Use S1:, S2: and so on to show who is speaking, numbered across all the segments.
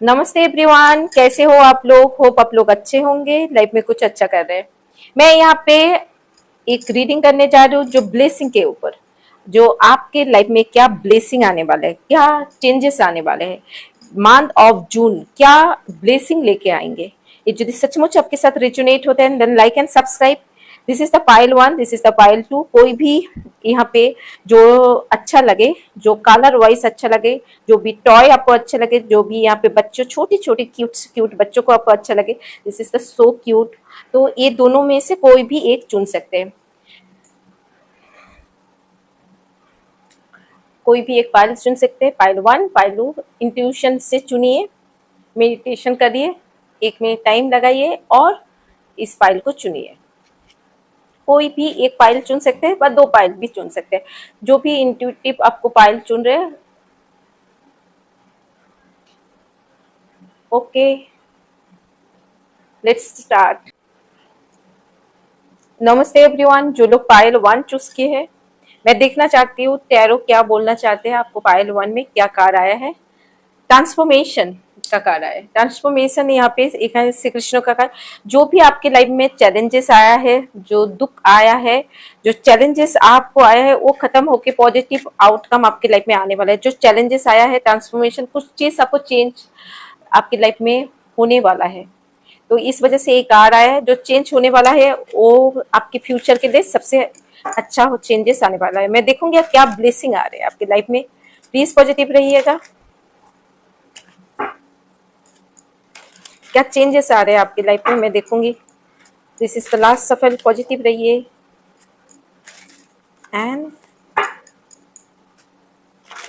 S1: नमस्ते एवरीवन, कैसे हो आप लोग। होप आप लोग अच्छे होंगे, लाइफ में कुछ अच्छा कर रहे हैं। मैं यहाँ पे एक रीडिंग करने जा रही हूँ जो ब्लेसिंग के ऊपर, जो आपके लाइफ में क्या ब्लेसिंग आने वाला है, क्या चेंजेस आने वाले हैं, मंथ ऑफ जून क्या ब्लेसिंग लेके आएंगे। ये यदि सचमुच आपके साथ रिजोनेट होते हैं then like and subscribe. This is the pile 1, this is the pile 2। कोई भी यहाँ पे जो अच्छा लगे, जो कलर वाइज अच्छा लगे, जो भी टॉय आपको अच्छे लगे, जो भी यहाँ पे बच्चों छोटी छोटी क्यूट क्यूट बच्चों को आपको अच्छा लगे, this is the so cute. तो ये दोनों में से कोई भी एक चुन सकते हैं। कोई भी एक पाइल चुन सकते हैं, पाइल 1, पाइल 2। इंट्यूशन से चुनिए, मेडिटेशन करिए, 1 मिनट टाइम लगाइए और इस पाइल को चुनिए। कोई भी एक पाइल चुन सकते हैं, पर 2 पाइल भी चुन सकते हैं, जो भी इंट्यूटिव आपको पाइल चुन रहे हैं। Okay, let's start. नमस्ते एवरीवन, जो लोग पायल 1 चूज किए हैं, मैं देखना चाहती हूँ टैरो क्या बोलना चाहते हैं। आपको पायल 1 में क्या कार्ड आया है? ट्रांसफॉर्मेशन का कार्ड आया है। ट्रांसफॉर्मेशन यहाँ पे एक है श्री कृष्ण का कार्ड। जो भी आपके लाइफ में चैलेंजेस आया है, जो दुख आया है, जो चैलेंजेस आपको आया है, वो खत्म होके पॉजिटिव आउटकम आपके लाइफ में आने वाला है। जो चैलेंजेस आया है, ट्रांसफॉर्मेशन, कुछ चीज आपको चेंज आपकी लाइफ में होने वाला है। तो इस वजह से एक कार्ड आया है, जो चेंज होने वाला है वो आपके फ्यूचर के लिए सबसे अच्छा चेंजेस आने वाला है। मैं देखूंगी क्या ब्लेसिंग आ रहे हैं आपकी लाइफ में। प्लीज पॉजिटिव रहिएगा। क्या चेंजेस आ रहे हैं आपकी लाइफ में, मैं देखूंगी। दिस इज द लास्ट सफल, पॉजिटिव रहिए। एंड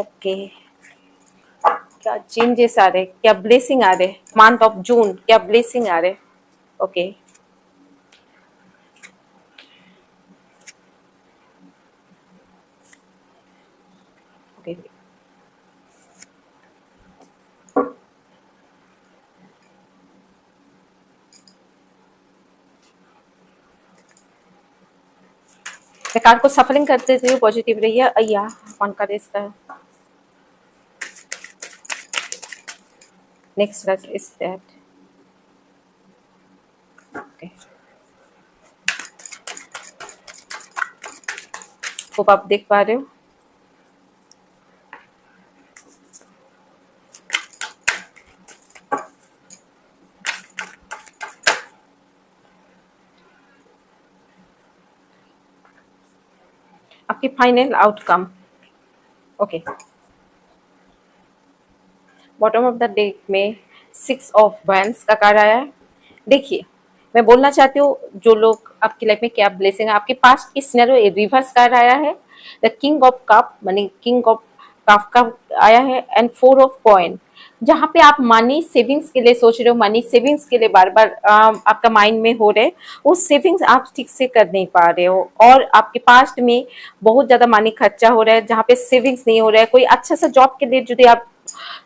S1: ओके, क्या चेंजेस आ रहे हैं, क्या ब्लेसिंग आ रहे हैं, मंथ ऑफ जून क्या ब्लेसिंग आ रहे हैं। ओके, ओके, मैं कार्ड को सफलिंग कर देती हूँ। पॉजिटिव रहिए। अय्या, कौन कार्ड इसका? Next card is that. Okay, hope आप देख पा रहे हो। आपकी final outcome. Okay, bottom of the deck में 6 ऑफ वैंड्स का कार्ड आया है। देखिए, मैं बोलना चाहती हूँ जो लोग आपकी लाइफ में क्या ब्लेसिंग है। आपके पास की सिनेरियो रिवर्स कार्ड आया है, द किंग ऑफ कप, मानी किंग ऑफ कप का आया है, एंड 4 ऑफ कॉइन। जहाँ पे आप मनी सेविंग्स के लिए सोच रहे हो, मनी सेविंग्स के लिए बार बार आपका माइंड में हो रहे, वो सेविंग्स आप ठीक से कर नहीं पा रहे हो, और आपके पास्ट में बहुत ज्यादा मनी खर्चा हो रहा है जहाँ पे सेविंग्स नहीं हो रहा है। कोई अच्छा सा जॉब के लिए यदि आप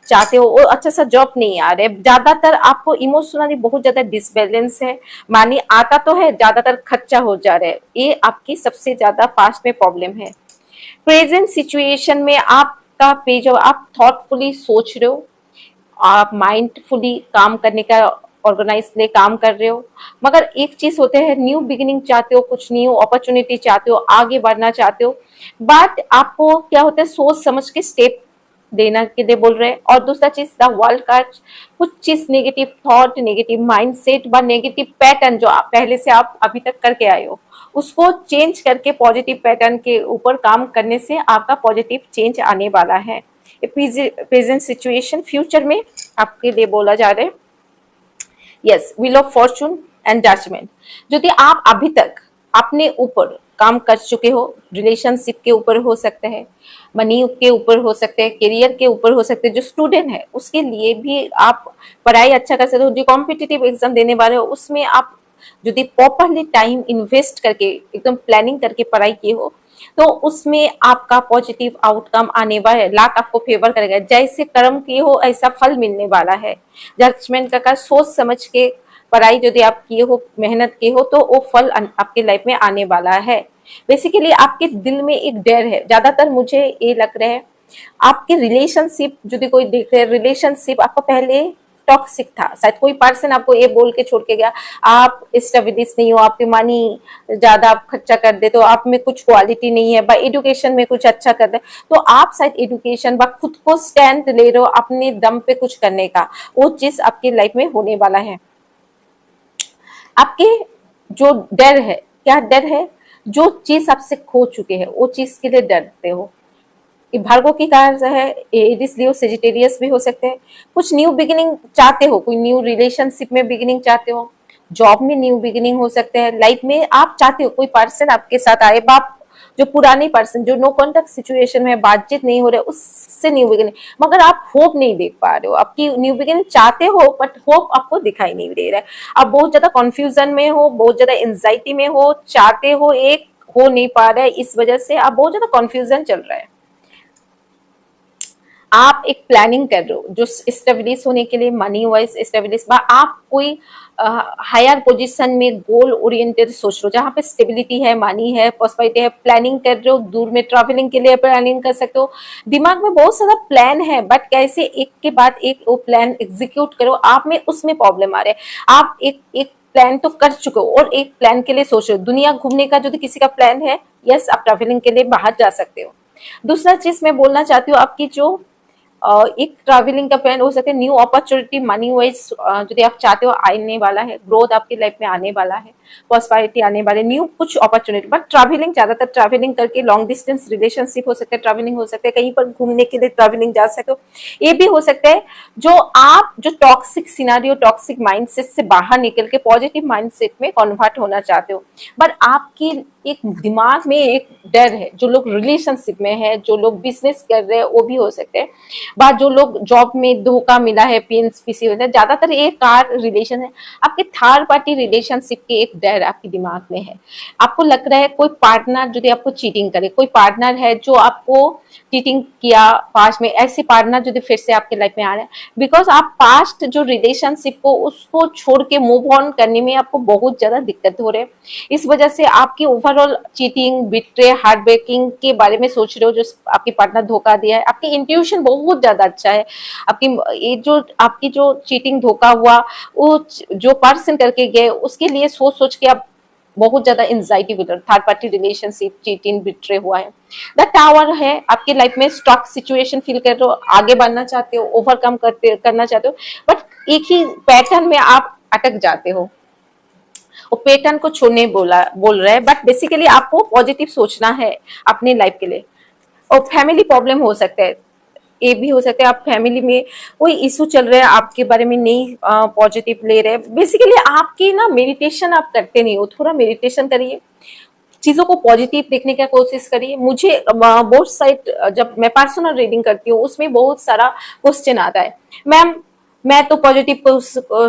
S1: चाहते हो, वो अच्छा सा जॉब नहीं आ रहा है। ज्यादातर आपको इमोशनली बहुत ज्यादा डिसबैलेंस है, मानी आता तो है, ज्यादातर खर्चा हो जा रहा है। ये आपकी सबसे ज्यादा पास्ट में प्रॉब्लम है। प्रेजेंट सिचुएशन में आपका पेज, आप थॉटफुली सोच रहे हो, आप माइंडफुली काम करने का ऑर्गेनाइज के लिए काम कर रहे हो, मगर एक चीज होते हैं, न्यू बिगिनिंग चाहते हो, कुछ न्यू अपॉर्चुनिटी चाहते हो, आगे बढ़ना चाहते हो, बट आपको क्या होता है, सोच समझ के स्टेप देना के लिए बोल रहे हैं। और दूसरा चीज, द वर्ल्ड कार्ड, कुछ चीज नेगेटिव थॉट, नेगेटिव माइंडसेट व नेगेटिव पैटर्न जो आप पहले से आप अभी तक करके आए हो, उसको चेंज करके पॉजिटिव पैटर्न के ऊपर काम करने से आपका पॉजिटिव चेंज आने वाला है। प्रेजेंट सिचुएशन फ्यूचर में आपके लिए बोला जा रहा है। Yes, wheel of fortune and judgement. यदि आप अभी तक अपने ऊपर काम कर चुके हो, रिलेशनशिप के ऊपर हो सकता है, मनी के ऊपर हो सकते हैं, करियर के ऊपर हो सकते हैं, जो स्टूडेंट है उसके लिए भी आप पढ़ाई अच्छा कर सकते हो, जो कॉम्पिटिटिव एग्जाम देने वाले हो उसमें आप यदि प्रॉपरली टाइम इन्वेस्ट करके एकदम प्लानिंग करके पढ़ाई किए हो, तो उसमें आपका पॉजिटिव आउटकम आने वाला है। लाख आपको फेवर करेगा, जैसे कर्म किए हो ऐसा फल मिलने वाला है। जजमेंट का सोच समझ के पढ़ाई यदि आप किए हो, मेहनत किए हो, तो वो फल आपके लाइफ में आने वाला है। बेसिकली आपके दिल में एक डर है, ज्यादातर मुझे ये लग रहा है आपके रिलेशनशिप, यदि कोई देख रहे हैं रिलेशनशिप आपका पहले टॉक्सिक था, शायद कोई पर्सन आपको ये बोल के छोड़ के गया, आप स्टेबिलिस नहीं हो, आपकी मनी ज्यादा आप खर्चा कर दे, तो आप में कुछ क्वालिटी नहीं है, बाय एजुकेशन में कुछ अच्छा कर दे, तो आप शायद एजुकेशन बा खुद को स्टैंड ले रहे हो अपने दम पे कुछ करने का, वो चीज आपकी लाइफ में होने वाला है। आपके जो डर है, क्या डर है, जो चीज आपसे खो चुके हैं वो चीज के लिए डरते हो। ये भार्गव की कार है, एरिस लियो सेजिटेरियस भी हो सकते हैं। कुछ न्यू बिगिनिंग चाहते हो, कोई न्यू रिलेशनशिप में बिगिनिंग चाहते हो, जॉब में न्यू बिगिनिंग हो सकते हैं, लाइफ में आप चाहते हो कोई पर्सन आपके साथ आए, बाप जो पुरानी पर्सन जो नो कॉन्टेक्ट सिचुएशन में बातचीत नहीं हो रहे उससे न्यू बिगिनिंग, मगर आप होप नहीं देख पा रहे हो, आपकी न्यू बिगिनिंग चाहते हो बट होप आपको दिखाई नहीं दे रहा है। आप बहुत ज्यादा कंफ्यूजन में हो, बहुत ज्यादा एंजाइटी में हो, चाहते हो एक हो नहीं पा रहा है, इस वजह से आप बहुत ज्यादा कंफ्यूजन चल रहा है। आप एक प्लानिंग कर रहे हो जो स्टेब्लिश होने के लिए, मनी वाइज स्टेब्लिश, आप कोई हायर पोजीशन में गोल ओरिएंटेड सोच रहे हो, जहां पे स्टेबिलिटी है, मनी है, प्रॉस्पेरिटी है, प्लानिंग कर रहे हो, दूर में ट्रैवलिंग के लिए प्लानिंग कर सकते हो। दिमाग में बहुत सारा प्लान है बट कैसे एक के बाद एक वो प्लान एग्जीक्यूट करो, आप में उसमें प्रॉब्लम आ रहा है। आप एक एक प्लान तो कर चुके हो और एक प्लान के लिए सोच रहे हो। दुनिया घूमने का यदि किसी का प्लान है, यस आप ट्रैवलिंग के लिए बाहर जा सकते हो। दूसरा चीज मैं बोलना चाहती हूँ, आपकी जो एक ट्रैवलिंग का प्लान हो सकता है, न्यू अपॉर्चुनिटी मनी वाइज यदि आप चाहते हो आने वाला है, ग्रोथ आपकी लाइफ में आने वाला है, प्रॉस्पेरिटी आने वाले, न्यू कुछ अपॉर्चुनिटी। बट ट्रैवलिंग, ज्यादातर ट्रैवलिंग करके लॉन्ग डिस्टेंस रिलेशनशिप हो सकता है, ट्रैवलिंग हो सकता है, कहीं पर घूमने के लिए ट्रैवलिंग जा सकते हो। ये भी हो सकता है जो आप जो टॉक्सिक सिनारियो, टॉक्सिक माइंडसेट से बाहर निकल के पॉजिटिव माइंडसेट में कन्वर्ट होना चाहते हो। बट आपकी एक दिमाग में एक डर है, जो लोग रिलेशनशिप में है, जो लोग बिजनेस कर रहे हैं वो भी हो सकते हैं, बात जो लोग जॉब में धोखा मिला है, पीएनपीसी होता है, ज्यादातर ये कार रिलेशन है, आपके थर्ड पार्टी रिलेशनशिप के एक डर आपके दिमाग में है। आपको लग रहा है कोई पार्टनर यदि आपको चीटिंग करे, कोई पार्टनर है जो आपको चीटिंग किया पास्ट में, ऐसे पार्टनर यदि फिर से आपके लाइफ में आ रहे हैं, बिकॉज आप पास्ट जो रिलेशनशिप को उसको छोड़ के मूव ऑन करने में आपको बहुत ज्यादा दिक्कत हो रहे हैं। इस वजह से आपकी overall cheating, betray, heart breaking के बारे में सोच रहे हो, जो आपकी पार्टनर धोखा दिया है। आपकी इंट्यूशन बहुत ज्यादा अच्छा है, आपकी ये जो आपकी जो चीटिंग धोखा हुआ, वो जो पर्सन करके गए उसके लिए सोच सोच के आप बहुत ज्यादा anxiety with third party relationship, cheating, betray हुआ है। द टावर है, आपकी लाइफ में स्टॉक सिचुएशन फील कर रहे हो, आगे बढ़ना चाहते हो, ओवरकम करना चाहते हो, बट एक ही पैटर्न में आप अटक जाते हो। वो पैटर्न को छोड़ने बोल रहा है, बट बेसिकली आपको पॉजिटिव सोचना है अपने लाइफ के लिए। और फैमिली प्रॉब्लम हो सकता है, ये भी हो सकता है आप फैमिली में कोई इशू चल रहा है, आपके बारे में नहीं पॉजिटिव ले रहे हैं। बेसिकली आपकी ना मेडिटेशन आप करते नहीं हो, थोड़ा मेडिटेशन करिए, चीजों को पॉजिटिव देखने की कोशिश करिए। मुझे बहुत साइड जब मैं पर्सनल रीडिंग करती हूँ उसमें बहुत सारा क्वेश्चन आता है, मैम मैं तो पॉजिटिव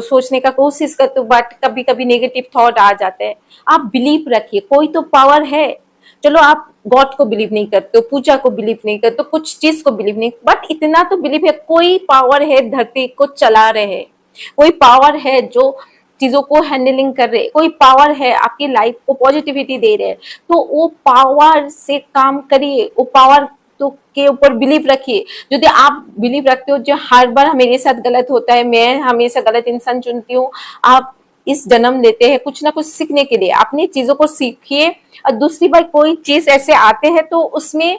S1: सोचने का कोशिश करती हूँ बट कभी कभी नेगेटिव थॉट आ जाते हैं। आप बिलीव रखिए, कोई तो पावर है। चलो आप गॉड को बिलीव नहीं करते हो, पूजा को बिलीव नहीं करते हो, कुछ चीज को बिलीव नहीं, बट इतना तो बिलीव है कोई पावर है धरती को चला रहे है, कोई पावर है जो चीजों को हैंडलिंग कर रहे, कोई पावर है आपकी लाइफ को पॉजिटिविटी दे रहे हैं। तो वो पावर से काम करिए, वो पावर तो के ऊपर बिलीव रखिए। यदि आप बिलीव रखते हो जो हर बार मेरे साथ गलत होता है, मैं हमेशा गलत इंसान चुनती हूँ, आप इस जन्म लेते हैं कुछ ना कुछ सीखने के लिए, अपनी चीजों को सीखिए। और दूसरी बार कोई चीज ऐसे आते हैं तो उसमें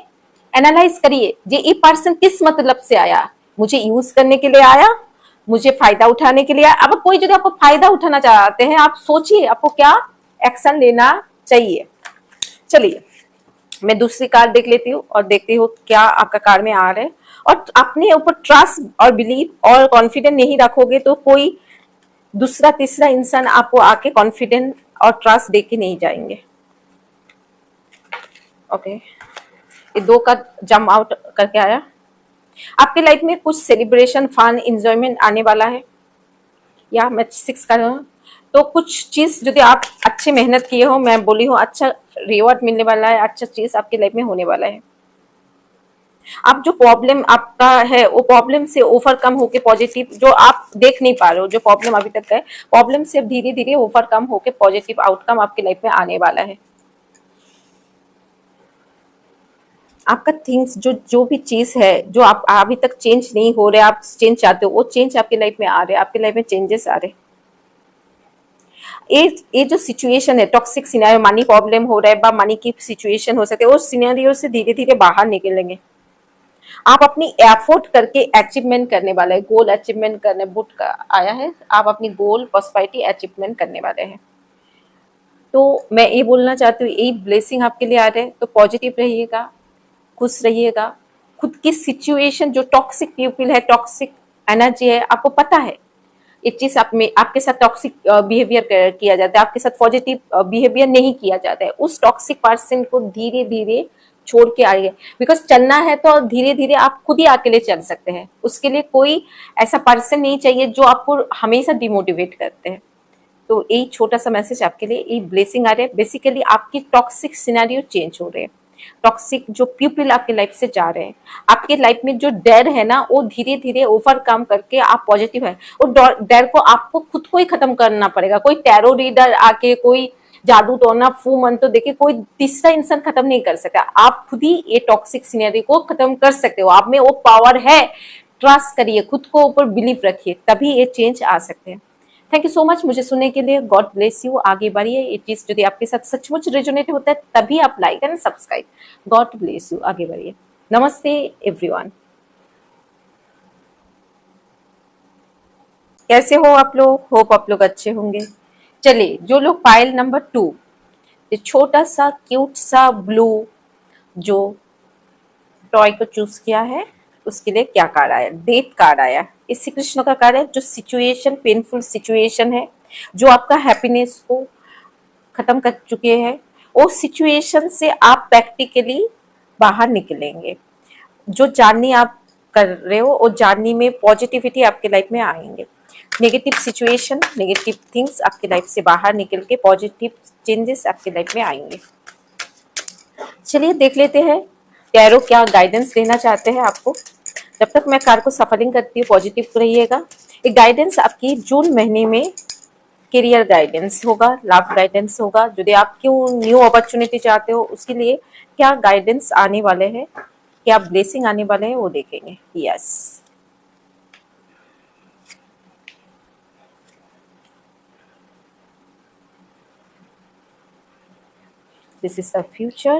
S1: एनालाइज करिए, ये पर्सन किस मतलब से आया, मुझे यूज करने के लिए आया, मुझे फायदा उठाने के लिए। अब कोई यदि आपको फायदा उठाना चाहते हैं, आप सोचिए आपको क्या एक्शन लेना चाहिए। चलिए मैं दूसरी कार्ड देख लेती हूँ और देखती हूँ क्या आपका कार्ड में आ रहा है। और अपने ऊपर ट्रस्ट और बिलीव और कॉन्फिडेंस नहीं रखोगे तो कोई दूसरा तीसरा इंसान आपको आके कॉन्फिडेंस और ट्रस्ट देके नहीं जाएंगे। ओके, ये दो का जम आउट करके आया। आपकी लाइफ में कुछ सेलिब्रेशन, फन, एंजॉयमेंट आने वाला है। या मैं 6 का तो कुछ चीज यदि आप अच्छी मेहनत किए हो, मैं बोली हूँ अच्छा रिवॉर्ड मिलने वाला है, अच्छा चीज आपकी लाइफ में होने वाला है। आप जो प्रॉब्लम आपका है वो प्रॉब्लम से ओवरकम होके पॉजिटिव, जो आप देख नहीं पा रहे हो जो प्रॉब्लम अभी तक है, प्रॉब्लम से धीरे धीरे ओवरकम होके पॉजिटिव आउटकम आपकी लाइफ में आने वाला है। आपका थिंग्स जो जो भी चीज है जो आप अभी तक चेंज नहीं हो रहे, आप चेंज चाहते हो, वो चेंज आपकी लाइफ में आ रहे हैं, आपकी लाइफ में चेंजेस आ रहे हैं। ये जो सिचुएशन है, टॉक्सिक सिनेरियो, मनी प्रॉब्लम हो रहा है बा मनी की सिचुएशन हो सकती है, उस सिनेरियो से धीरे धीरे बाहर निकलेंगे। आप अपनी एफर्ट करके अचीवमेंट करने वाले हैं, गोल अचीवमेंट करने बुट का आया है, आप अपनी गोल प्रॉस्पेरिटी अचीवमेंट करने वाले हैं। तो मैं ये बोलना चाहती हूँ, यही ब्लेसिंग आपके लिए आ रहे हैं, तो पॉजिटिव रहिएगा, खुश रहिएगा। खुद की सिचुएशन, जो टॉक्सिक पीपल है, टॉक्सिक एनर्जी है, आपको पता है ये चीज आप में आपके साथ टॉक्सिक बिहेवियर किया जाता है, आपके साथ पॉजिटिव बिहेवियर नहीं किया जाता है, उस टॉक्सिक पर्सन को धीरे धीरे छोड़ के आइए। बिकॉज चलना है तो धीरे धीरे आप खुद ही अकेले चल सकते हैं, उसके लिए कोई ऐसा पर्सन नहीं चाहिए जो आपको हमेशा डिमोटिवेट करते हैं। तो यही छोटा सा मैसेज आपके लिए, यही ब्लेसिंग आ रहे हैं। बेसिकली आपकी टॉक्सिक सिनेरियो चेंज हो रहे हैं, टॉक्सिक जो पीपल आपके लाइफ से जा रहे हैं, आपके लाइफ में जो डर है ना, वो धीरे धीरे ओवरकम करके आप पॉजिटिव है। और डर को आपको खुद को ही खत्म करना पड़ेगा। कोई टैरो रीडर आके, कोई जादू टोना फू मंत्र देके कोई तीसरा इंसान खत्म नहीं कर सकता। आप खुद ही ये टॉक्सिक सिनेरियो को खत्म कर सकते हो, आप में वो पावर है। ट्रस्ट करिए, खुद को ऊपर बिलीव रखिए, तभी ये चेंज आ सकते हैं। थैंक यू सो मच मुझे सुनने के लिए। God bless you. आगे बढ़िए। ये चीज यदि आपके साथ सचमुच रेजोनेट होता है तभी आप like and subscribe. God bless you. आगे बढ़िए। नमस्ते एवरीवन। कैसे हो आप लोग? होप आप लोग अच्छे होंगे। चलिए, जो लोग पाइल नंबर 2, ये छोटा सा क्यूट सा ब्लू जो टॉय को चूज किया है, उसके लिए क्या कार्ड आया? डेथ कार्ड आया। ये श्री कृष्ण का कार्ड है। जो सिचुएशन, पेनफुल सिचुएशन है, जो आपका हैप्पीनेस को खत्म कर चुके हैं, वो सिचुएशन से आप प्रैक्टिकली बाहर निकलेंगे। जो जर्नी आप कर रहे हो, वो जर्नी में पॉजिटिविटी आपके लाइफ में आएंगे। नेगेटिव सिचुएशन, नेगेटिव थिंग्स आपके लाइफ से बाहर निकल के पॉजिटिव चेंजेस आपके लाइफ में आएंगे। चलिए देख लेते हैं टैरो क्या गाइडेंस देना चाहते हैं आपको। जब तक मैं कार्ड को सफलिंग करती हूँ, पॉजिटिव रहिएगा। एक गाइडेंस आपकी जून महीने में करियर गाइडेंस होगा, लव गाइडेंस होगा। यदि आप क्यों न्यू अपॉर्चुनिटी चाहते हो, उसके लिए क्या गाइडेंस आने वाले हैं, क्या ब्लेसिंग आने वाले हैं, वो देखेंगे। Yes, this is the future.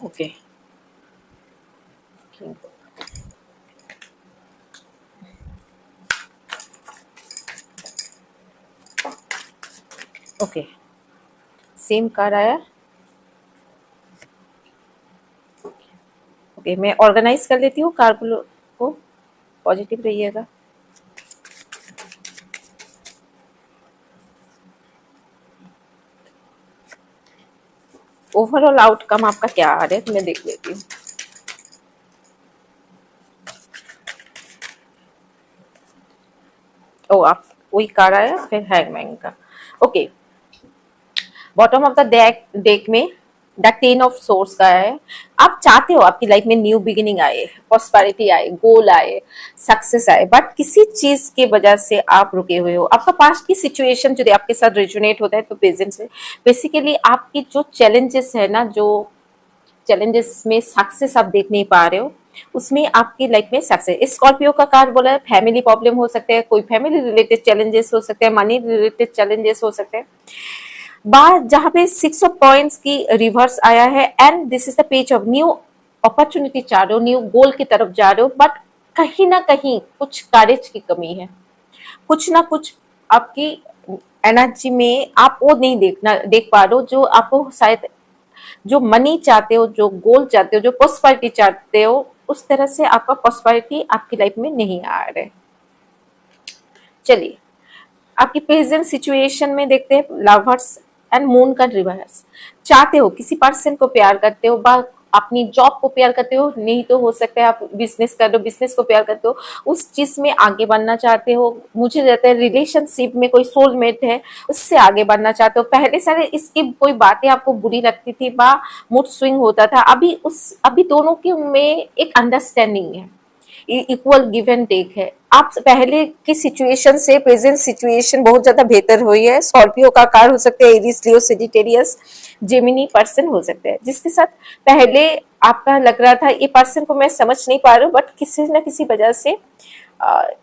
S1: Okay, okay, same card आया। ओके, मैं ऑर्गेनाइज कर लेती हूँ कार्ड को। पॉजिटिव रहिएगा। ओवरऑल आउटकम आपका क्या आ रहा है, तो मैं देख लेती हूँ। ओ, आप वही कार्ड आया, फिर हैंगमैन का। Okay, bottom of the deck में द 10 ऑफ सोर्स का है। आप चाहते हो आपकी लाइफ में न्यू बिगिनिंग आए, प्रॉस्पेरिटी आए, गोल आए, सक्सेस आए, बट किसी चीज के वजह से आप रुके हुए हो। आपका पास्ट की सिचुएशन जो आपके साथ रेजोनेट होता है तो प्रेजेंट से बेसिकली आपकी जो चैलेंजेस है ना, जो चैलेंजेस में सक्सेस आप देख नहीं पा रहे हो, उसमें आपकी लाइफ में सक्सेस। स्कॉर्पियो का कार्ड बोला है फैमिली प्रॉब्लम हो सकते हैं, कोई फैमिली रिलेटेड चैलेंजेस हो सकते हैं, मनी रिलेटेड चैलेंजेस हो सकते हैं। बार जहां पे 6 ऑफ पॉइंट्स की रिवर्स आया है, and this is the page of new opportunity चाह रहे हो, न्यू गोल की तरफ जा रहे हो, बट कहीं ना कहीं कुछ करेज की कमी है, कुछ ना कुछ आपकी एनर्जी में आप वो नहीं देख पा रहे हो, जो आपको शायद जो मनी चाहते हो, जो गोल चाहते हो, जो प्रॉस्पेरिटी चाहते हो, उस तरह से आपका प्रॉस्पेरिटी आपकी लाइफ में नहीं आ रहा है। चलिए आपकी प्रेजेंट सिचुएशन में देखते हैं लवर्स एंड मून का रिवर्स। चाहते हो किसी पर्सन को प्यार करते हो, बा अपनी जॉब को प्यार करते हो, नहीं तो हो सकता है आप बिजनेस कर रहे हो, बिजनेस को प्यार करते हो, उस चीज में आगे बढ़ना चाहते हो। मुझे रहता है रिलेशनशिप में कोई सोलमेट है, उससे आगे बढ़ना चाहते हो। पहले सारे इसकी कोई बातें आपको बुरी लगती थी, बा मूड स्विंग होता था, अभी दोनों के में एक अंडरस्टैंडिंग है। इक्वल गिव एंड टेक है। आप पहले की सिचुएशन से प्रेजेंट सिचुएशन बहुत ज्यादा बेहतर हुई है। स्कॉर्पियो का कार हो सकते हैं, एरीज, लियो, सेजिटेरियस, जेमिनी पर्सन हो सकते हैं, जिसके साथ पहले आपका लग रहा था ये पर्सन को मैं समझ नहीं पा रहा हूँ, बट किसी न किसी वजह से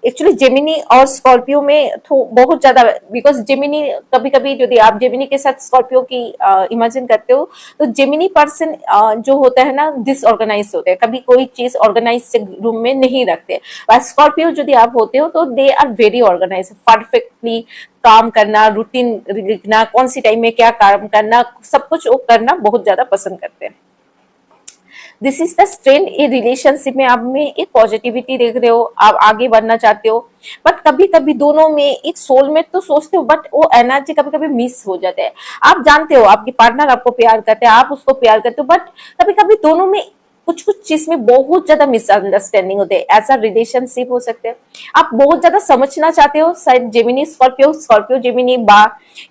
S1: एक्चुअली जेमिनी और स्कॉर्पियो में तो बहुत ज्यादा, बिकॉज जेमिनी कभी कभी यदि आप जेमिनी के साथ स्कॉर्पियो की इमेजिन करते हो तो जेमिनी पर्सन जो होता है ना डिसऑर्गेनाइज होते हैं, कभी कोई चीज ऑर्गेनाइज रूम में नहीं रखते। स्कॉर्पियो यदि आप होते हो तो they are very organise, perfectly काम करना, रूटीन लिखना, कौन सी टाइम में क्या काम करना, सब कुछ वो करना बहुत ज्यादा पसंद करते हैं। This is the strength. ये रिलेशनशिप में आप में एक पॉजिटिविटी देख रहे हो, आप आगे बढ़ना चाहते हो, बट कभी कभी दोनों में एक सोलमेट तो सोचते हो, बट वो एनर्जी कभी कभी मिस हो जाते हैं। आप जानते हो आपकी पार्टनर आपको प्यार करते हैं, आप उसको प्यार करते हो, बट कभी कभी दोनों में कुछ कुछ चीज में बहुत ज्यादा मिसअंडरस्टैंडिंग होते हैं। ऐसा रिलेशनशिप हो सकते हैं। आप बहुत ज्यादा समझना चाहते हो, शायद जेमिनी स्कॉर्पियो, स्कॉर्पियो जेमिनी, बा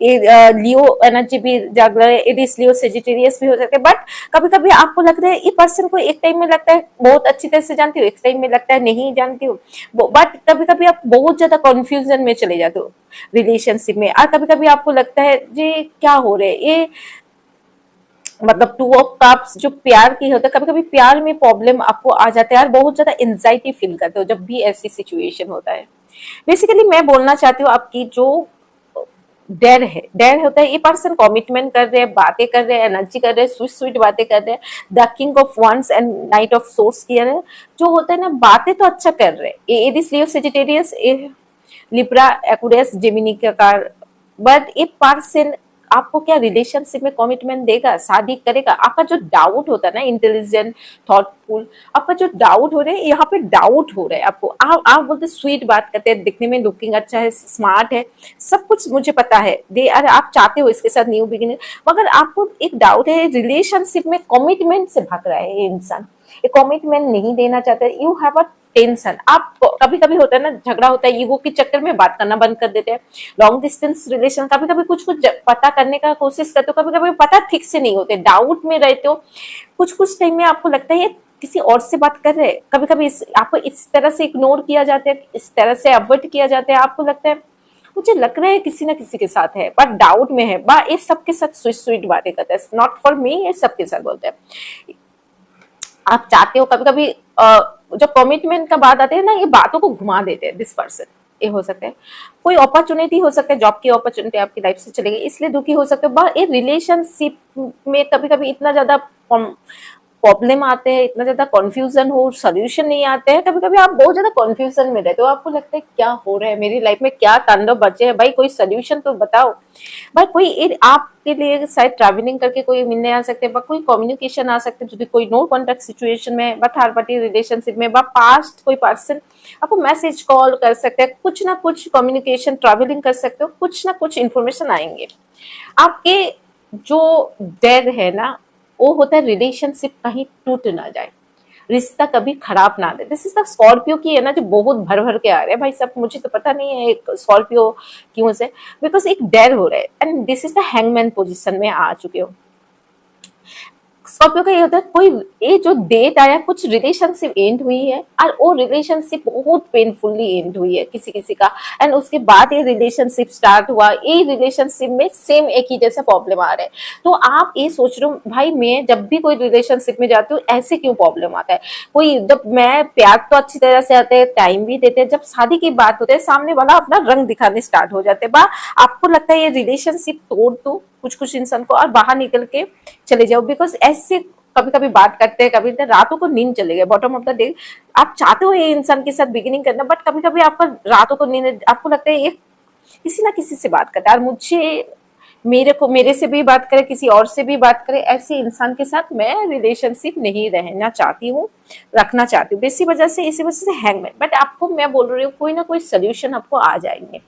S1: ये लियो एनर्जी भी जाग रहा है, एरिस लियो सेजिटेरियस भी हो सकते हैं, बट कभी कभी आपको लगता है ये पर्सन को एक टाइम में लगता है बहुत अच्छी तरह से जानती हो, एक टाइम में लगता है नहीं जानती हो, बट कभी कभी आप बहुत ज्यादा कंफ्यूजन में चले जाते हो रिलेशनशिप में। और कभी कभी आपको लगता है जी क्या हो रहा है ये, मतलब टू ऑफ कप्स जो प्यार की होता है, कभी कभी प्यार में प्रॉब्लम आपको आ जाता है और बहुत ज्यादा एंजाइटी फील करते हो जब भी ऐसी सिचुएशन होता है। बेसिकली मैं बोलना चाहती हूँ आपकी जो डेर है, डेर होता है ये पर्सन कमिटमेंट कर रहे हैं, बातें कर रहे हैं, एनर्जी कर रहे हैं, स्वीट स्वीट बातें कर रहे हैं, the king of wands and knight of swords किया है, जो होता है ना बातें तो अच्छा कर रहे हैं, ये Aries Leo Sagittarius, Libra Aquarius Gemini का कार, बट ये पर्सन आपको क्या रिलेशनशिप में कमिटमेंट देगा, शादी करेगा? आपका जो डाउट होता है ना, इंटेलिजेंट, थॉटफुल, आपका जो डाउट हो रहा है, यहाँ पे डाउट हो रहा है आपको। आप बोलते स्वीट बात करते हैं, दिखने में लुकिंग अच्छा है, स्मार्ट है, सब कुछ मुझे पता है, दे आर, आप चाहते हो इसके साथ न्यू बिगिनिंग, मगर आपको एक डाउट है, रिलेशनशिप में कमिटमेंट से भाग रहा है ये इंसान, ये कमिटमेंट नहीं देना चाहता है। You have a tension. आप कभी कभी होता है ना, झगड़ा होता है, ईगो के चक्कर में बात करना बंद कर देते हैं। लॉन्ग डिस्टेंस रिलेशन, कभी कभी कुछ कुछ पता करने का कोशिश करते हो, कभी कभी पता ठीक से नहीं होते, डाउट में रहते हो, कुछ कुछ टाइम में आपको लगता है किसी और से बात कर रहे हैं, कभी कभी आपको इस तरह से इग्नोर किया जाता है, इस तरह से अवॉइड किया जाता है, आपको लगता है मुझे लग रहा है किसी ना किसी के साथ है, पर डाउट में है, बा ये सबके साथ स्वीट स्वीट बातें करता है, नॉट फॉर मी, ये सबके साथ बोलते हैं। आप चाहते हो, कभी कभी जब कमिटमेंट का बात आते हैं ना, ये बातों को घुमा देते हैं दिस पर्सन। ये हो सकता है कोई अपॉर्चुनिटी, हो सकता है जॉब की अपॉर्चुनिटी आपकी लाइफ से चलेगी, इसलिए दुखी हो सकते हो। ये रिलेशनशिप में कभी कभी इतना ज्यादा प्रॉब्लम आते हैं, इतना ज्यादा कंफ्यूजन हो, सोल्यूशन नहीं आते हैं, कभी कभी आप बहुत ज्यादा कंफ्यूजन में रहते हो, आपको लगता है क्या हो रहा है मेरी लाइफ में, क्या तांडव बचे हैं, भाई कोई सोल्यूशन तो बताओ। भाई कोई आपके लिए शायद ट्रैवलिंग करके कोई मिलने आ सकते हैं, कोई कम्युनिकेशन आ सकते हैं, कोई नो कॉन्टेक्ट सिचुएशन में, थर्ड पार्टी रिलेशनशिप में, पास्ट कोई पर्सन आपको मैसेज कॉल कर सकते हैं, कुछ ना कुछ कम्युनिकेशन ट्रैवलिंग कर सकते हो, कुछ ना कुछ इन्फॉर्मेशन आएंगे आपके। जो डर है ना, वो होता है रिलेशनशिप कहीं टूट ना जाए, रिश्ता कभी खराब ना दे। दिस इज द स्कॉर्पियो की है ना, जो बहुत भर भर के आ रहे हैं भाई सब, मुझे तो पता नहीं है एक स्कॉर्पियो क्यों से, बिकॉज एक डर हो रहा है, and this is the hangman position में आ चुके हो। स्कॉर्पियो का ये होता है, कोई ये जो डेट आया, कुछ रिलेशनशिप एंड हुई है, और वो रिलेशनशिप बहुत पेनफुली एंड हुई है किसी किसी का, एंड उसके बाद ये रिलेशनशिप स्टार्ट हुआ, ये रिलेशनशिप में सेम एक ही जैसा प्रॉब्लम आ रहा है। तो आप ये सोच रहे हो भाई, मैं जब भी कोई रिलेशनशिप में जाती हूँ ऐसे क्यों प्रॉब्लम आता है, कोई जब मैं प्यार तो अच्छी तरह से आते हैं, टाइम भी देते हैं, जब शादी की बात होती है सामने वाला अपना रंग दिखाने स्टार्ट हो जाते हैं, बा आपको लगता है ये रिलेशनशिप तोड़ दो कुछ कुछ इंसान को और बाहर निकल के चले जाओ, बिकॉज ऐसे कभी कभी बात करते हैं, कभी रातों को नींद चले गए, बॉटम ऑफ द डे आप चाहते हो ये इंसान के साथ बिगिनिंग करना, बट कभी कभी आपका रातों को नींद, आपको लगता है ये किसी ना किसी से बात करता है, और मुझे मेरे से भी बात करे, किसी और से भी बात करे, ऐसे इंसान के साथ मैं रिलेशनशिप नहीं रहना चाहती हूँ, रखना चाहती हूँ, इसी वजह से हैंगमैन। बट आपको मैं बोल रही हूँ, कोई ना कोई सोल्यूशन आपको आ जाएंगे।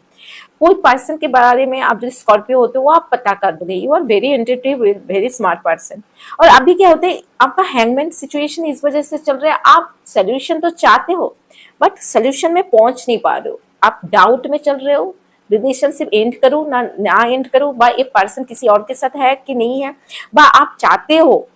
S1: कोई पर्सन के बारे में आप जो स्कॉर्पियो होते हो वो आप पता कर दोगे, you are very attentive, very smart person. और अभी क्या होता है, आपका हैंगमैन सिचुएशन इस वजह से चल रहा है, आप सोल्यूशन तो चाहते हो बट सोल्यूशन में पहुंच नहीं पा रहे हो, आप डाउट में चल रहे हो, रिलेशनशिप एंड करूं ना एंड करूं, बा ये पर्सन किसी और के साथ है कि नहीं है, बा आप चाहते हो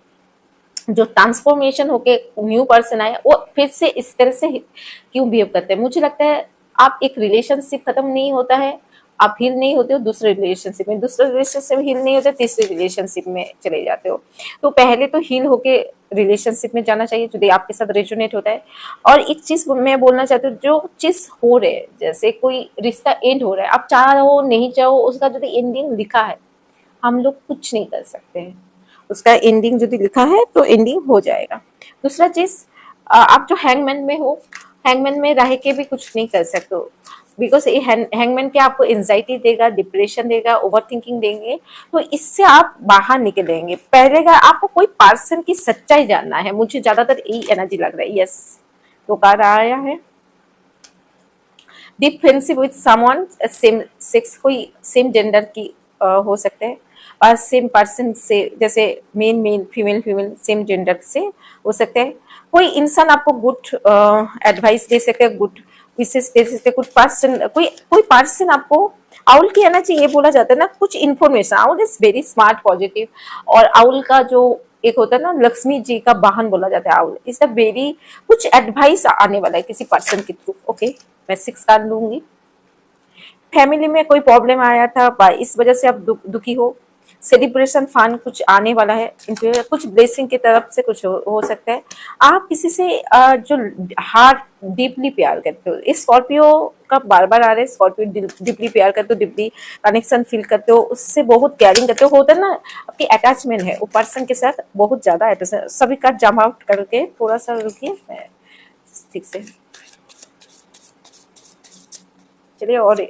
S1: जो ट्रांसफॉर्मेशन होके न्यू पर्सन आए वो फिर से इस तरह से क्यों बिहेव करते हैं। मुझे लगता है आप एक रिलेशनशिप खत्म नहीं होता है, आप हील नहीं होते हो दूसरे रिलेशनशिप में, दूसरे रिलेशनशिप हील नहीं होते तीसरे रिलेशनशिप में चले जाते हो। तो पहले तो हील होके रिलेशनशिप में जाना चाहिए जो आपके साथ रेजोनेट होता है। और एक चीज मैं बोलना चाहती हूँ, जो चीज हो रहे है, जैसे कोई रिश्ता एंड हो रहा है, आप चाहो नहीं चाहो उसका जो एंडिंग लिखा है हम लोग कुछ नहीं कर सकते हैं। उसका एंडिंग यदि लिखा है तो एंडिंग हो जाएगा। दूसरा चीज, आप जो हैंगमैन में हो, हैंगमैन में रह के भी कुछ नहीं कर सकते हो, बिकॉज ये हैंगमैन के आपको एंजाइटी देगा, डिप्रेशन देगा, ओवर थिंकिंग देंगे। तो इससे आप बाहर निकलेंगे। पहले का आपको कोई पर्सन की सच्चाई जानना है, मुझे ज्यादातर यही एनर्जी लग रहा है। यस, तो कार्ड आया है deep friendship with someone same sex, कोई सेम जेंडर की हो सकते हैं, और सेम पर्सन से, जैसे male male female female same gender से हो सकते हैं। कोई इंसान आपको गुड एडवाइस दे सकते हैं, गुड विशेष दे सकते हैं। कुछ पर्सन, कोई कोई पर्सन आपको, आउल की एनर्जी ये बोला जाता है ना, कुछ information, owl is very smart positive. और आउल का जो एक होता है ना, लक्ष्मी जी का वाहन बोला जाता है आउल, इज द वेरी, कुछ एडवाइस आने वाला है किसी पर्सन के थ्रू। ओके, मैं 6 कार्ड लूंगी। फैमिली में कोई प्रॉब्लम आया था, इस वजह से आप दुखी हो। सेलिब्रेशन फन कुछ आने वाला है, कुछ ब्लेसिंग की तरफ से कुछ हो सकता है। आप किसी से जो हार्ट डीपली प्यार करते हो, इस स्कॉर्पियो का बार बार आ रहा है, स्कॉर्पियो डीपली प्यार करते हो, डीपली कनेक्शन फील करते हो, उससे बहुत केयरिंग करते हो, होता है ना, आपकी अटैचमेंट है वो पर्सन के साथ बहुत ज्यादा अटैचमेंट। सभी का जम आउट करके थोड़ा सा रुकिए, मैं ठीक से चलिए। और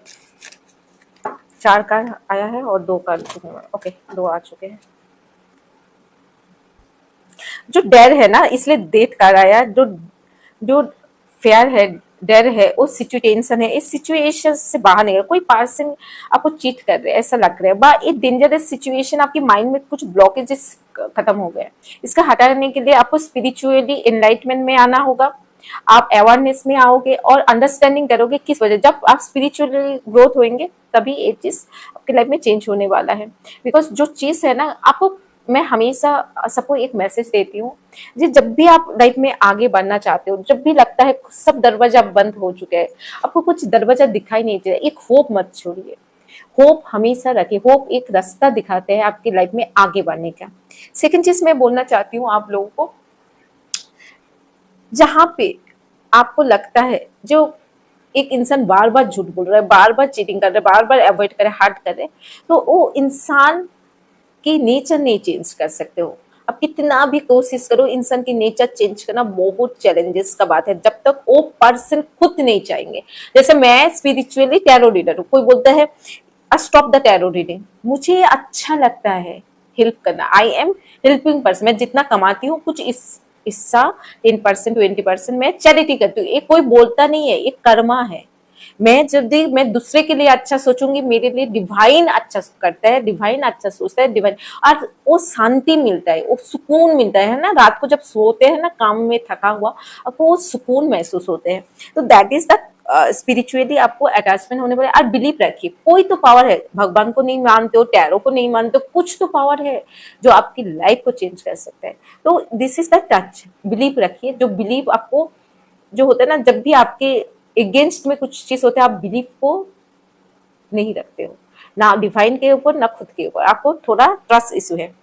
S1: 4 कार्ड आया है और 2 कार्ड, ओके 2 आ चुके हैं। जो डर है ना, इसलिए डेथ कार्ड आया। जो जो फेयर है, डर है, वो सिचुएशन है, इस सिचुएशन से बाहर निकल। कोई पर्सन आपको चीट कर रहे हैं ऐसा लग रहा है, बा ये डेंजरस सिचुएशन, आपकी माइंड में कुछ ब्लॉकेजेस खत्म हो गए। इसका हटाने के लिए आपको स्पिरिचुअली एनलाइटमेंट में आना होगा। आप अवेयरनेस में आओगे और अंडरस्टैंडिंग करोगे किस वजह, जब आप स्पिरिचुअली ग्रोथ होंगे तभी ये चीज आपकी लाइफ में चेंज होने वाला है। बिकॉज जो चीज है ना, आपको मैं हमेशा सबको एक मैसेज देती हूँ, जी जब भी आप लाइफ में आगे बढ़ना चाहते हो, जब भी लगता है सब दरवाजा बंद हो चुके हैं, आपको कुछ दरवाजा दिखाई नहीं दे रहा, एक होप मत छोड़िए। होप हमेशा रखिए, होप एक रास्ता दिखाते हैं आपकी लाइफ में आगे बढ़ने का। सेकंड चीज मैं बोलना चाहती हूँ आप लोगों को, जहां पे आपको लगता है जो एक इंसान बार बार झूठ बोल रहा है, बार बार चीटिंग कर रहा है, बार बार अवॉइड कर रहे, हर्ट कर रहे, तो वो इंसान की नेचर नहीं चेंज कर सकते हो। आप कितना भी कोशिश करो, इंसान की नेचर चेंज करना बहुत चैलेंजेस का बात है, जब तक वो पर्सन खुद नहीं चाहेंगे। जैसे मैं स्पिरिचुअली टैरो रीडर हूँ, कोई बोलता है स्टॉप द टैरो रीडिंग, मुझे अच्छा लगता है हेल्प करना, आई एम हेल्पिंग पर्सन। मैं जितना कमाती हूँ कुछ इस हिस्सा 10% 20% मैं चैरिटी करती हूँ। ये कोई बोलता नहीं है, ये कर्मा है। मैं जब भी मैं दूसरे के लिए अच्छा सोचूंगी, मेरे लिए डिवाइन अच्छा करता है, डिवाइन अच्छा सोचता है, डिवाइन, और वो शांति मिलता है, वो सुकून मिलता है ना। रात को जब सोते हैं ना काम में थका हुआ, आपको वो सुकून महसूस होते हैं। तो दैट इज द स्पिरिचुअली आपको अटैचमेंट होने वाले। और बिलीव रखिए, कोई तो पावर है, भगवान को नहीं मानते हो, टैरो को नहीं मानते हो, कुछ तो पावर है जो आपकी लाइफ को चेंज कर सकता है। तो this is the touch, believe रखिए। जो बिलीव आपको जो होता है ना, जब भी आपके अगेंस्ट में कुछ चीज होता है, आप बिलीव को नहीं रखते हो, ना डिवाइन के ऊपर ना खुद के ऊपर, आपको थोड़ा ट्रस्ट इशू है।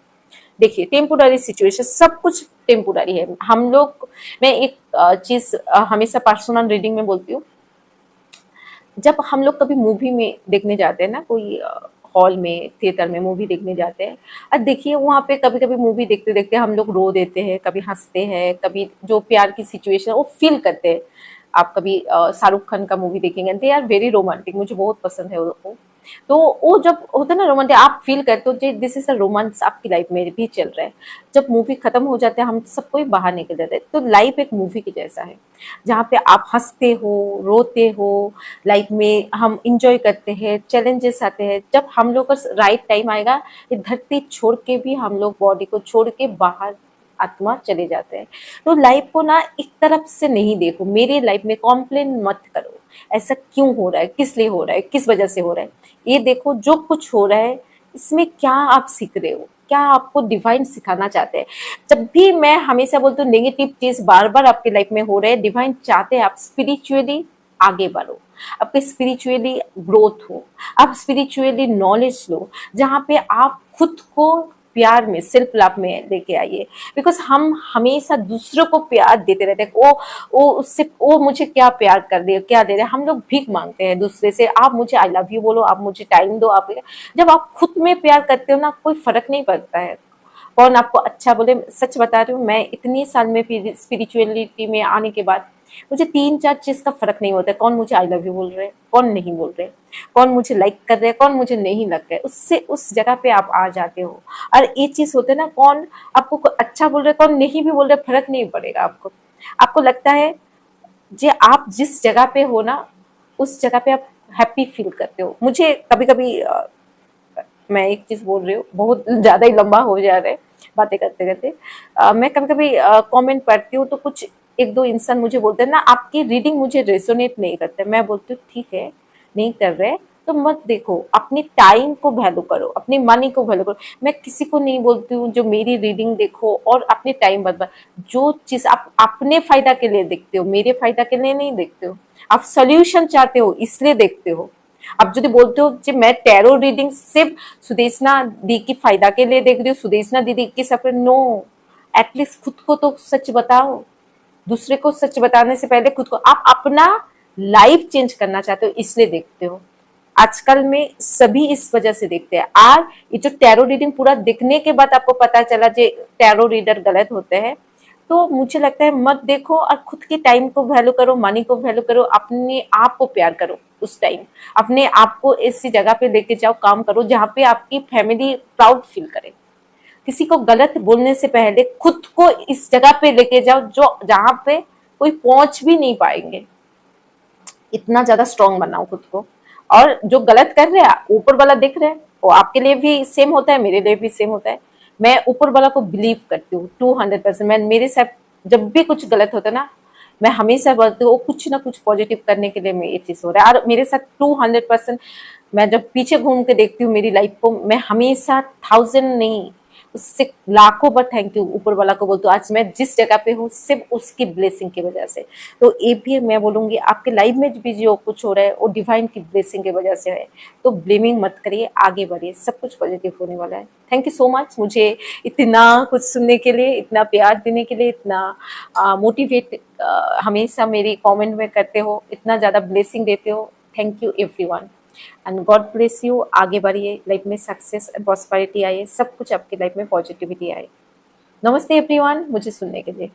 S1: देखिए टेम्पोररी सिचुएशन, सब कुछ टेम्पोररी है। हम लोग, मैं एक चीज हमेशा पर्सनल रीडिंग में बोलती हूँ, जब हम लोग कभी मूवी में देखने जाते हैं ना, कोई हॉल में, थिएटर में मूवी देखने जाते हैं, और देखिए वहाँ पे कभी कभी मूवी देखते देखते हम लोग रो देते हैं, कभी हंसते हैं, कभी जो प्यार की सिचुएशन वो फील करते हैं। आप कभी शाहरुख खान का मूवी देखेंगे, दे आर वेरी रोमांटिक, मुझे बहुत पसंद है वो। तो वो जब होता है ना रोमांटिक, आप फील करते हो दिस इज अ रोमांस, आपकी लाइफ में भी चल रहा है। जब मूवी खत्म हो जाते हैं, हम सबको ही बाहर निकल जाते हैं। तो लाइफ एक मूवी के जैसा है, जहाँ पे आप हंसते हो, रोते हो, लाइफ में हम इंजॉय करते हैं, चैलेंजेस आते हैं। जब हम लोग का राइट टाइम आएगा, ये धरती छोड़ के भी हम लोग बॉडी को छोड़ के बाहर आत्मा चले जाते हैं। तो लाइफ को ना एक तरफ से नहीं देखो, मेरी लाइफ में कॉम्प्लेन मत करो, ऐसा क्यों हो रहा है, किस लिए हो रहा है, किस वजह से हो रहा है। ये देखो जो कुछ हो रहा है इसमें क्या आप सीख रहे हो, क्या आपको डिवाइन सिखाना चाहते हैं। जब भी मैं हमेशा बोलती हूँ नेगेटिव चीज बार बार आपके लाइफ में हो रहे हैं, डिवाइन चाहते हैं आप स्पिरिचुअली आगे बढ़ो, आपके स्पिरिचुअली ग्रोथ हो, आप स्पिरिचुअली नॉलेज लो, जहाँ पे आप खुद को प्यार में, सेल्फ लव में लेके आइए। बिकॉज हम हमेशा दूसरों को प्यार देते रहते हैं, वो उससे वो मुझे क्या प्यार कर रही है, क्या दे रहे हैं, हम लोग भीख मांगते हैं दूसरे से, आप मुझे आई लव यू बोलो, आप मुझे टाइम दो, आप। जब आप खुद में प्यार करते हो ना, कोई फर्क नहीं पड़ता है कौन आपको अच्छा बोले। सच बता रही हूँ, मैं इतनी साल में स्पिरिचुअलिटी में आने के बाद मुझे 3-4 चीज का फर्क नहीं होता है, कौन मुझे आई लव यू बोल रहे हैं, कौन नहीं बोल रहे, कौन मुझे लाइक कर रहे हैं, कौन मुझे नहीं लग रहा है, उससे उस जगह पे आप आ जाते हो। और ये चीज होता है ना, कौन आपको अच्छा बोल रहे हैं, कौन नहीं भी बोल रहे, फर्क नहीं पड़ेगा आपको। आपको लगता है जे आप जिस जगह पे हो ना, उस जगह पे आप हैप्पी फील करते हो। मुझे कभी कभी मैं एक चीज बोल रही हूँ, बहुत ज्यादा ही लंबा हो जा रहा है बातें करते करते। मैं कभी कभी कमेंट पढ़ती हूँ तो कुछ एक दो इंसान मुझे बोलते हैं ना, आपकी रीडिंग मुझे रेजोनेट नहीं करते। मैं बोलती हूँ ठीक है, नहीं कर रहे तो मत देखो, अपनी टाइम को वैल्यू करो, अपनी मनी को वैल्यू करो। मैं किसी को नहीं बोलती हूँ जो मेरी रीडिंग देखो और अपने टाइम बर्बाद। जो चीज आप अपने फायदा के लिए देखते हो, मेरे फायदा के लिए नहीं देखते हो। आप सोल्यूशन चाहते हो इसलिए देखते हो। आप जो बोलते हो कि मैं टैरो रीडिंग सिर्फ सुदेशना दी की फायदा के लिए देख रही हूँ, सुदेशना दीदी की सफर, नो। एटलीस्ट खुद को तो सच बताओ। दूसरे को सच बताने से पहले खुद को, आप अपना लाइफ चेंज करना चाहते हो इसलिए देखते हो। आजकल में सभी इस वजह से देखते हैं। और ये जो टैरो रीडिंग पूरा देखने के बाद आपको पता चला कि टैरो रीडर गलत होते हैं, तो मुझे लगता है मत देखो और खुद की टाइम को वैल्यू करो, मनी को वैल्यू करो, अपने आप को प्यार करो। उस टाइम अपने आप को ऐसी जगह पे लेके जाओ, काम करो जहाँ पे आपकी फैमिली प्राउड फील करे। किसी को गलत बोलने से पहले खुद को इस जगह पे लेके जाओ जो जहाँ पे कोई पहुंच भी नहीं पाएंगे। इतना ज्यादा स्ट्रांग बनाओ खुद को। और जो गलत कर रहे हैं ऊपर वाला देख रहे हैं, वो आपके लिए भी सेम होता है, मेरे लिए भी सेम होता है। मैं ऊपर वाला को बिलीव करती हूँ 200%। मैं मेरे साथ जब भी कुछ गलत होता है ना, मैं हमेशा बोलती हूँ कुछ ना कुछ पॉजिटिव करने के लिए मैं ये चीज हो रहा है। और मेरे साथ 200%। मैं जब पीछे घूम के देखती हूँ मेरी लाइफ को, मैं हमेशा 1000 नहीं, उससे लाखों बार थैंक यू ऊपर वाला को बोलती हूँ। आज मैं जिस जगह पे हूँ सिर्फ उसकी ब्लेसिंग की वजह से। तो ये भी मैं बोलूंगी, आपके लाइफ में भी जो कुछ हो रहा है वो डिवाइन की ब्लेसिंग की वजह से है। तो ब्लेमिंग मत करिए, आगे बढ़िए, सब कुछ पॉजिटिव होने वाला है। थैंक यू सो मच मुझे इतना कुछ सुनने के लिए, इतना प्यार देने के लिए, इतना मोटिवेट हमेशा मेरी कमेंट में करते हो, इतना ज़्यादा ब्लेसिंग देते हो। Thank you everyone and God bless you. आगे बढ़िए, लाइफ में सक्सेस एंड प्रॉस्पेरिटी आए, सब कुछ आपकी लाइफ में पॉजिटिविटी आए। नमस्ते एवरीवन, मुझे सुनने के लिए।